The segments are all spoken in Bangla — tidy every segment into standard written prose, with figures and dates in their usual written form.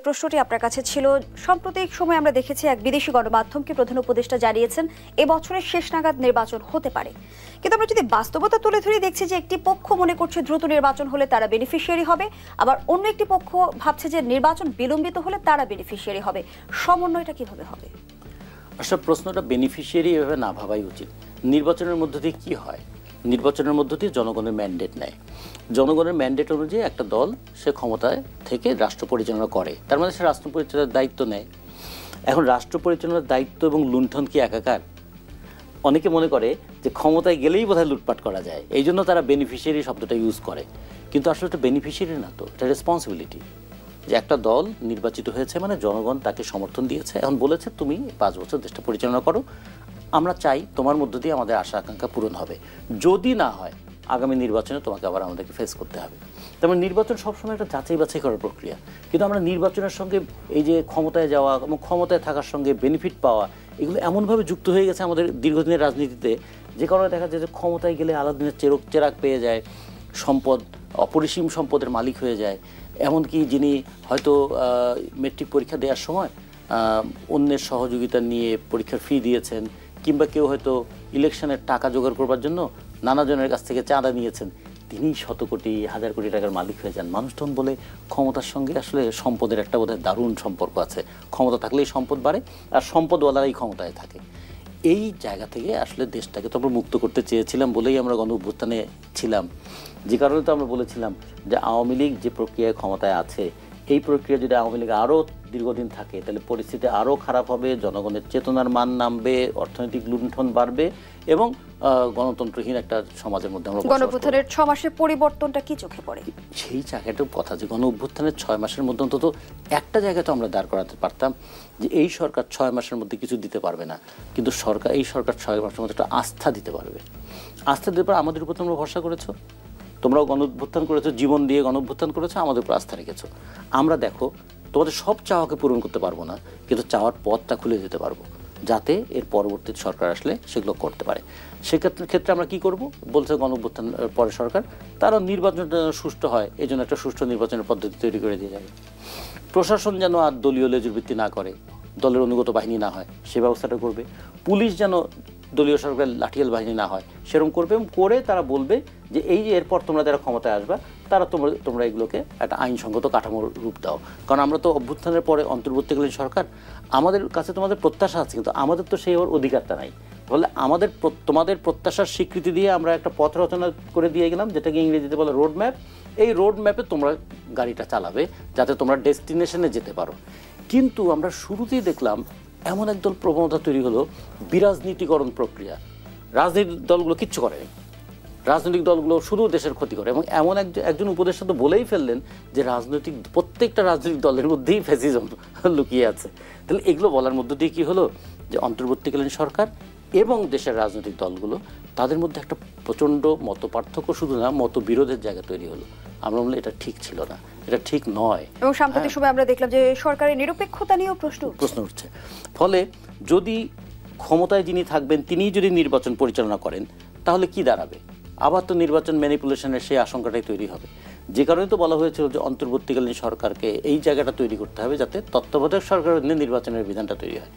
প্রশ্নটি আপনার কাছে ছিল, সাম্প্রতিক সময়ে আমরা দেখেছি এক বিদেশি গণমাধ্যমকে প্রধান উপদেষ্টা জানিয়েছেন এবছরের শেষ নাগাদ নির্বাচন হতে পারে। কিন্তু আমরা যদি বাস্তবতা তুলে ধরে দেখছি যে একটি পক্ষ মনে করছে দ্রুত নির্বাচন হলে তারা বেনিফিশিয়ারি হবে, আবার অন্য একটি পক্ষ ভাবছে যে নির্বাচন বিলম্বিত হলে তারা বেনিফিশিয়ারি হবে। সমন্বয়টা কিভাবে হবে? আসলে প্রশ্নটা বেনিফিশিয়ারি এভাবে না ভাবাই উচিত। নির্বাচনের মধ্য দিয়ে কি হয়? নির্বাচনের মধ্য দিয়ে জনগণের ম্যান্ডেট নেয়। জনগণের ম্যান্ডেট অনুযায়ী একটা দল সে ক্ষমতায় থেকে রাষ্ট্র পরিচালনা করে, তার মানে সে রাষ্ট্র পরিচালনার দায়িত্ব নেয়। এখন রাষ্ট্র পরিচালনার দায়িত্ব এবং লুণ্ঠন কি একাকার? অনেকে মনে করে যে ক্ষমতায় গেলেই বোধহয় লুটপাট করা যায়, এই জন্য তারা বেনিফিশিয়ারি শব্দটা ইউজ করে। কিন্তু আসলে এটা বেনিফিশিয়ারি না, তো এটা রেসপন্সিবিলিটি। যে একটা দল নির্বাচিত হয়েছে মানে জনগণ তাকে সমর্থন দিয়েছে, এখন বলেছে তুমি 5 বছর দেশটা পরিচালনা করো, আমরা চাই তোমার মধ্য দিয়ে আমাদের আশা আকাঙ্ক্ষা পূরণ হবে। যদি না হয় আগামী নির্বাচনে তোমাকে আবার আমাদেরকে ফেস করতে হবে। তেমন নির্বাচন সবসময় একটা যাচাই বাছাই করার প্রক্রিয়া, কিন্তু আমরা নির্বাচনের সঙ্গে এই যে ক্ষমতায় যাওয়া এবং ক্ষমতায় থাকার সঙ্গে বেনিফিট পাওয়া, এগুলো এমনভাবে যুক্ত হয়ে গেছে আমাদের দীর্ঘদিনের রাজনীতিতে, যে কারণে দেখা যায় যে ক্ষমতায় গেলে আলাদিনের চেরাগ পেয়ে যায়, সম্পদ অপরিসীম সম্পদের মালিক হয়ে যায়। এমনকি যিনি হয়তো মেট্রিক পরীক্ষা দেওয়ার সময় অন্যের সহযোগিতা নিয়ে পরীক্ষার ফি দিয়েছেন, কিংবা কেউ হয়তো ইলেকশনের টাকা জোগাড় করবার জন্য নানাজনের কাছ থেকে চাঁদা নিয়েছেন, তিনি শত কোটি হাজার কোটি টাকার মালিক হয়ে যান। মানুষ তখন বলে ক্ষমতার সঙ্গে আসলে সম্পদের একটা বোধহয় দারুণ সম্পর্ক আছে, ক্ষমতা থাকলেই সম্পদ বাড়ে আর সম্পদওয়ালারাই ক্ষমতায় থাকে। এই জায়গা থেকে আসলে দেশটাকে তো আমরা মুক্ত করতে চেয়েছিলাম বলেই আমরা গণ অভ্যুত্থানে ছিলাম। যে কারণে তো আমরা বলেছিলাম যে আওয়ামী লীগ যে প্রক্রিয়ায় ক্ষমতায় আছে, এই প্রক্রিয়া যদি আওয়ামী লীগ আরও দীর্ঘদিন থাকে তাহলে পরিস্থিতি আরও খারাপ হবে, জনগণের চেতনার মান নামবে, অর্থনৈতিক লুণ্ঠন বাড়বে এবং গণতন্ত্রহীন একটা সমাজের মধ্যে আমরা গণ অভ্যুত্থানের 6 মাসের পরিবর্তনটা কি চোখে পড়ে? সেই জায়গাটার কথা, যে গণ অভ্যুত্থানের 6 মাসের মধ্যে অন্তত একটা জায়গায় তো আমরা দাঁড় করাতে পারতাম যে এই সরকার 6 মাসের মধ্যে কিছু দিতে পারবে না, কিন্তু এই সরকার 6 মাসের মধ্যে একটা আস্থা দিতে পারবে। আস্থা দিতে পারে আমাদের উপর তোমরা ভরসা করেছো, তোমরাও গণ অভ্যুত্থান করেছো, জীবন দিয়ে গণ অভ্যুত্থান করেছো, আমাদের উপর আস্থা রেখেছো। আমরা দেখো তোমাদের সব চাওয়াকে পূরণ করতে পারবো না, কিন্তু চাওয়ার পথটা খুলে দিতে পারবো, যাতে এর পরবর্তী সরকার আসলে সেগুলো করতে পারে। সেক্ষেত্রে আমরা কি করব বলছে গণ অভ্যুত্থান পরে সরকার, তারা নির্বাচন সুষ্ঠু হয় এই জন্য একটা সুষ্ঠু নির্বাচনের পদ্ধতি তৈরি করে দিয়ে যাবে। প্রশাসন যেন আর দলীয় লেজুরবৃত্তি না করে, দলের অনুগত বাহিনী না হয় সে ব্যবস্থাটা করবে। পুলিশ যেন দলীয় সরকারের লাঠিয়াল বাহিনী না হয় সেরকম করবে, এবং করে তারা বলবে যে এই যে এরপর তোমরা যারা ক্ষমতায় আসবা তারা তোমরা এগুলোকে একটা আইনসঙ্গত কাঠামোর রূপ দাও। কারণ আমরা তো অভ্যুত্থানের পরে অন্তর্বর্তীকালীন সরকার, আমাদের কাছে তোমাদের প্রত্যাশা আছে, কিন্তু আমাদের তো সেই অধিকারটা নাই। ফলে তোমাদের প্রত্যাশার স্বীকৃতি দিয়ে আমরা একটা পথ রচনা করে দিয়ে গেলাম, যেটাকে ইংরেজিতে বলে রোড ম্যাপ। এই রোড ম্যাপে তোমরা গাড়িটা চালাবে যাতে তোমরা ডেস্টিনেশনে যেতে পারো। কিন্তু আমরা শুরুতেই দেখলাম এমন একদল প্রবণতা তৈরি হলো, বিরাজনীতিকরণ প্রক্রিয়া। রাজনৈতিক দলগুলো কিচ্ছু করেনি, রাজনৈতিক দলগুলো শুধু দেশের ক্ষতি করে, এবং এমন একজন উপদেষ্টা তো বলেই ফেললেন যে প্রত্যেকটা রাজনৈতিক দলের মধ্যেই ফ্যাসিজম লুকিয়ে আছে। তাহলে এগুলো বলার মধ্য দিয়ে কী হলো যে অন্তর্বর্তীকালীন সরকার এবং দেশের রাজনৈতিক দলগুলো তাদের মধ্যে একটা প্রচণ্ড মতপার্থক্য, শুধু না মতবিরোধের জায়গা তৈরি হলো। আমরা বললাম এটা ঠিক ছিল না, এটা ঠিক নয়। এবং সাম্প্রতিক সময় আমরা দেখলাম যে সরকারের নিরপেক্ষতা নিয়েও প্রশ্ন উঠছে। ফলে যদি ক্ষমতায় যিনি থাকবেন তিনিই যদি নির্বাচন পরিচালনা করেন তাহলে কি দাঁড়াবে? আবার তো নির্বাচন ম্যানিপুলেশনের সেই আশঙ্কাটাই তৈরি হবে। যে কারণে তো বলা হয়েছিল যে অন্তর্বর্তীকালীন সরকারকে এই জায়গাটা তৈরি করতে হবে যাতে তত্ত্বাবধায়ক সরকারের অধীনে নির্বাচনের বিধানটা তৈরি হয়।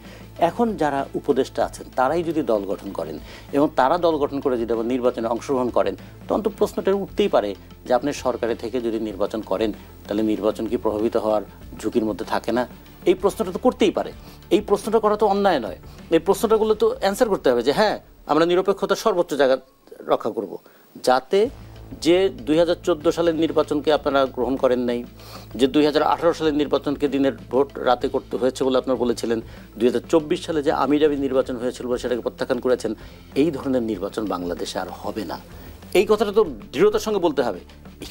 এখন যারা উপদেষ্টা আছেন তারাই যদি দল গঠন করেন এবং তারা দল গঠন করে যদি আবার নির্বাচনে অংশগ্রহণ করেন, তখন তো প্রশ্নটা উঠতেই পারে যে আপনি সরকারে থেকে যদি নির্বাচন করেন তাহলে নির্বাচন কি প্রভাবিত হওয়ার ঝুঁকির মধ্যে থাকে না? এই প্রশ্নটা তো করতেই পারে। এই প্রশ্নটা করা তো অন্যায় নয়। এই প্রশ্নটাগুলো তো অ্যান্সার করতে হবে যে হ্যাঁ, আমরা নিরপেক্ষতার সর্বোচ্চ জায়গা রক্ষা করব, যাতে যে 2014 সালের নির্বাচনকে আপনারা গ্রহণ করেন নাই, যে 2018 সালের নির্বাচনকে দিনের ভোট রাতে করতে হয়েছে বলে আপনারা বলেছিলেন, 2024 সালে যে আমিরাবি নির্বাচন হয়েছিল বলে সেটাকে প্রত্যাখ্যান করেছেন, এই ধরনের নির্বাচন বাংলাদেশে আর হবে না। এই কথাটা তো দৃঢ়তার সঙ্গে বলতে হবে।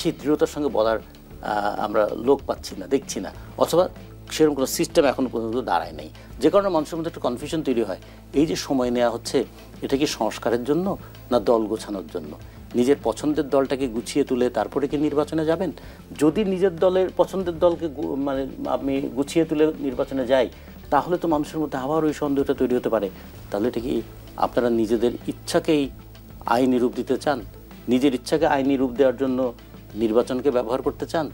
সেই দৃঢ়তার সঙ্গে বলার আমরা লোক পাচ্ছি না, দেখছি না, অথবা সেরকম কোনো সিস্টেম এখনও পর্যন্ত দাঁড়ায় নাই, যে কারণে মানুষের মধ্যে একটা কনফিউশন তৈরি হয়। এই যে সময় নেওয়া হচ্ছে, এটা কি সংস্কারের জন্য না দল গোছানোর জন্য? নিজের পছন্দের দলটাকে গুছিয়ে তুলে তারপরে কি নির্বাচনে যাবেন? যদি নিজের দলের পছন্দের দলকে মানে আমি গুছিয়ে তুলে নির্বাচনে যাই, তাহলে তো মানুষের মধ্যে আবার ওই সন্দেহটা তৈরি হতে পারে। তাহলে এটা কি আপনারা নিজেদের ইচ্ছাকেই আইনি রূপ দিতে চান? নিজের ইচ্ছাকে আইনি রূপ দেওয়ার জন্য নির্বাচনকে ব্যবহার করতে চান?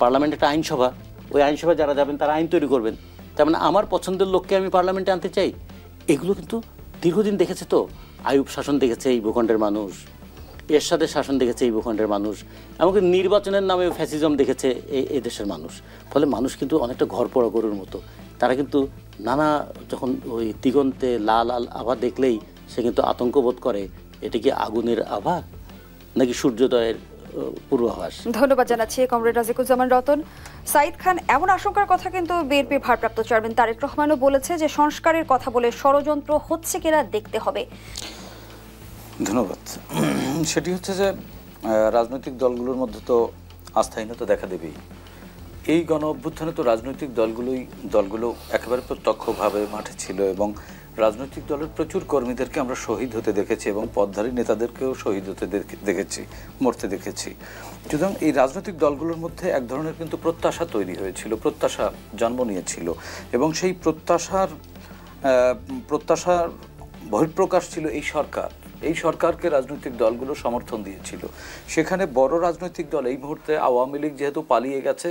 পার্লামেন্ট একটা আইনসভা, ওই আইনসভায় যারা যাবেন তারা আইন তৈরি করবেন। তার মানে আমার পছন্দের লোককে আমি পার্লামেন্টে আনতে চাই। এগুলো কিন্তু দীর্ঘদিন দেখেছে তো, আইয়ুব শাসন দেখেছে এই ভূখণ্ডের মানুষ, এরশাদের শাসন দেখেছে এই ভূখণ্ডের মানুষ, এমনকি নির্বাচনের নামে ফ্যাসিজম দেখেছে এই দেশের মানুষ। ফলে মানুষ কিন্তু অনেকটা ঘরপড়া গরুর মতো, তারা কিন্তু নানা যখন ওই দিগন্তে লাল লাল আভা দেখলেই সে কিন্তু আতঙ্ক বোধ করে, এটা কি আগুনের আভা নাকি সূর্যোদয়ের পূর্বাভাস। ধন্যবাদ জানাচ্ছি কমরেড রাজিকুজ্জামান রতন। সাইদ খান, এমন আশঙ্কার কথা কিন্তু বিএনপির ভারপ্রাপ্ত চেয়ারম্যান তারেক রহমানও বলেছে যে সংস্কারের কথা বলে ষড়যন্ত্র হচ্ছে কিনা দেখতে হবে। ধন্যবাদ। সেটি হচ্ছে যে রাজনৈতিক দলগুলোর মধ্যে তো আস্থাহীনতা দেখা দেবেই। এই গণ অভ্যুত্থানে তো রাজনৈতিক দলগুলো একেবারে প্রত্যক্ষভাবে মাঠে ছিল এবং রাজনৈতিক দলের প্রচুর কর্মীদেরকে আমরা শহীদ হতে দেখেছি এবং পদধারী নেতাদেরকেও শহীদ হতে দেখেছি, মরতে দেখেছি। সুতরাং এই রাজনৈতিক দলগুলোর মধ্যে এক ধরনের কিন্তু প্রত্যাশা তৈরি হয়েছিল, প্রত্যাশা জন্ম নিয়েছিল এবং সেই প্রত্যাশার বহিঃপ্রকাশ ছিল এই সরকারকে রাজনৈতিক দলগুলো সমর্থন দিয়েছিল। সেখানে বড় রাজনৈতিক দল এই মুহূর্তে আওয়ামী লীগ যেহেতু পালিয়ে গেছে,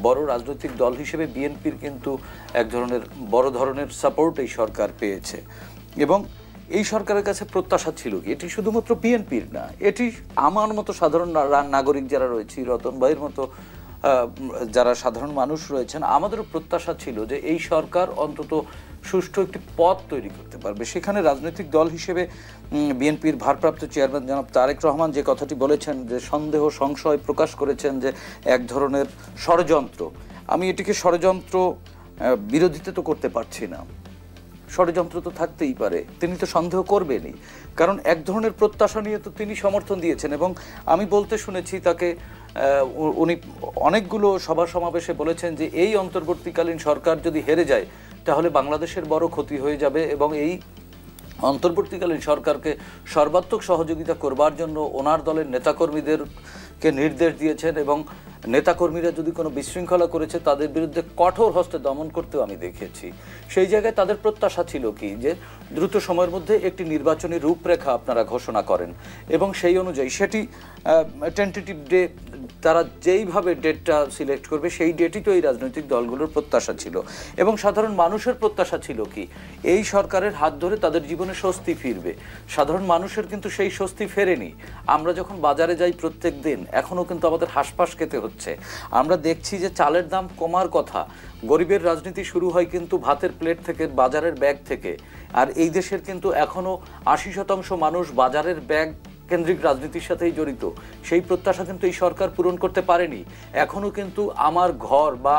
বড় রাজনৈতিক দল হিসেবে বিএনপির কিন্তু এক ধরনের বড় ধরনের সাপোর্ট এই সরকার পেয়েছে এবং এই সরকারের কাছে প্রত্যাশা ছিল কি, এটি শুধুমাত্র বিএনপির না, এটি আমার মতো সাধারণ নাগরিক যারা রয়েছে, রতন ভাইয়ের মতো যারা সাধারণ মানুষ রয়েছেন, আমাদেরও প্রত্যাশা ছিল যে এই সরকার অন্তত সুষ্ঠু একটি পথ তৈরি করতে পারবে। সেখানে রাজনৈতিক দল হিসেবে বিএনপির ভারপ্রাপ্ত চেয়ারম্যান জনাব তারেক রহমান যে কথাটি বলেছেন, যে সন্দেহ সংশয় প্রকাশ করেছেন যে এক ধরনের ষড়যন্ত্র, আমি এটিকে ষড়যন্ত্র বিরোধিতা তো করতে পারছি না, ষড়যন্ত্র তো থাকতেই পারে, তিনি তো সন্দেহ করবেনই, কারণ এক ধরনের প্রত্যাশা নিয়ে তো তিনি সমর্থন দিয়েছেন এবং আমি বলতে শুনেছি তাকে, উনি অনেকগুলো সভা সমাবেশে বলেছেন যে এই অন্তর্বর্তীকালীন সরকার যদি হেরে যায় তাহলে বাংলাদেশের বড় ক্ষতি হয়ে যাবে এবং এই অন্তর্বর্তীকালীন সরকারকে সর্বাত্মক সহযোগিতা করবার জন্য ওনার দলের নেতাকর্মীদেরকে নির্দেশ দিয়েছেন এবং নেতাকর্মীরা যদি কোনো বিশৃঙ্খলা করেছে তাদের বিরুদ্ধে কঠোর হস্তে দমন করতেও আমি দেখেছি। সেই জায়গায় তাদের প্রত্যাশা ছিল কি, যে দ্রুত সময়ের মধ্যে একটি নির্বাচনী রূপরেখা আপনারা ঘোষণা করেন এবং সেই অনুযায়ী সেটি টেন্টেটিভ ডে, তারা যেইভাবে ডেটটা সিলেক্ট করবে সেই ডেটই তো এই রাজনৈতিক দলগুলোর প্রত্যাশা ছিল এবং সাধারণ মানুষের প্রত্যাশা ছিল কি, এই সরকারের হাত ধরে তাদের জীবনে স্বস্তি ফিরবে। সাধারণ মানুষের কিন্তু সেই স্বস্তি ফেরেনি। আমরা যখন বাজারে যাই প্রত্যেক দিন, এখনও কিন্তু আমাদের হাঁসফাঁস খেতে হচ্ছে। আমরা দেখছি যে চালের দাম কমার কথা, গরিবের রাজনীতি শুরু হয় কিন্তু ভাতের প্লেট থেকে, বাজারের ব্যাগ থেকে, আর এই দেশের কিন্তু এখনও 80% মানুষ বাজারের ব্যাগ কেন্দ্রিক রাজনীতির সাথেই জড়িত। সেই প্রত্যাশা কিন্তু এই সরকার পূরণ করতে পারেনি। এখনও কিন্তু আমার ঘর বা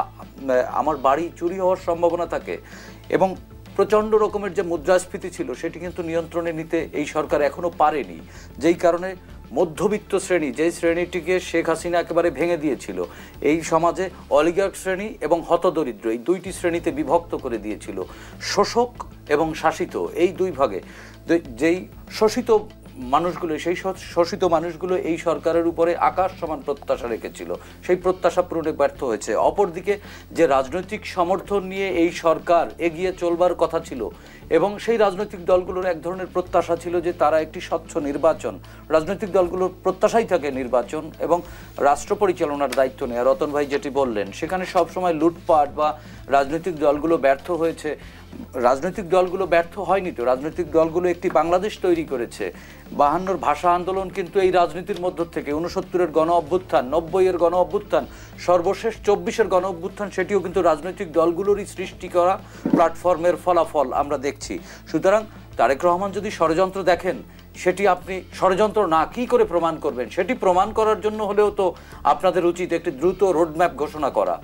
আমার বাড়ি চুরি হওয়ার সম্ভাবনা থাকে এবং প্রচণ্ড রকমের যে মুদ্রাস্ফীতি ছিল সেটি কিন্তু নিয়ন্ত্রণে নিতে এই সরকার এখনও পারেনি, যেই কারণে মধ্যবিত্ত শ্রেণী, যেই শ্রেণীটিকে শেখ হাসিনা একেবারে ভেঙে দিয়েছিল, এই সমাজে অলিগার্ক শ্রেণী এবং হতদরিদ্র এই দুইটি শ্রেণীতে বিভক্ত করে দিয়েছিল। শোষক এবং শাসিত এই দুই ভাগে, যেই শোষিত মানুষগুলো, সেই শোষিত মানুষগুলো এই সরকারের উপরে আকাশ সমান প্রত্যাশা রেখেছিল, সেই প্রত্যাশা পূরণে ব্যর্থ হয়েছে। অপরদিকে যে রাজনৈতিক সমর্থন নিয়ে এই সরকার এগিয়ে চলবার কথা ছিল এবং সেই রাজনৈতিক দলগুলোর এক ধরনের প্রত্যাশা ছিল যে তারা একটি স্বচ্ছ নির্বাচন, রাজনৈতিক দলগুলোর প্রত্যাশাই থাকে নির্বাচন এবং রাষ্ট্র পরিচালনার দায়িত্ব নেয়। রতন ভাই যেটি বললেন, সেখানে সবসময় লুটপাট বা রাজনৈতিক দলগুলো ব্যর্থ হয়েছে। রাজনৈতিক দলগুলো ব্যর্থ হয়নি তো, রাজনৈতিক দলগুলো একটি বাংলাদেশ তৈরি করেছে। 52-র ভাষা আন্দোলন কিন্তু এই রাজনীতির মধ্য থেকে, 69-এর গণ অভ্যুত্থান, 90-এর গণ অভ্যুত্থান, সর্বশেষ 24-এর গণ অভ্যুত্থান, সেটিও কিন্তু রাজনৈতিক দলগুলোরই সৃষ্টি করা প্ল্যাটফর্মের ফলাফল আমরা দেখছি। সুতরাং তারেক রহমান যদি ষড়যন্ত্র দেখেন, সেটি আপনি ষড়যন্ত্র না কি করে প্রমাণ করবেন? সেটি প্রমাণ করার জন্য হলেও তো আপনাদের উচিত একটি দ্রুত রোডম্যাপ ঘোষণা করা।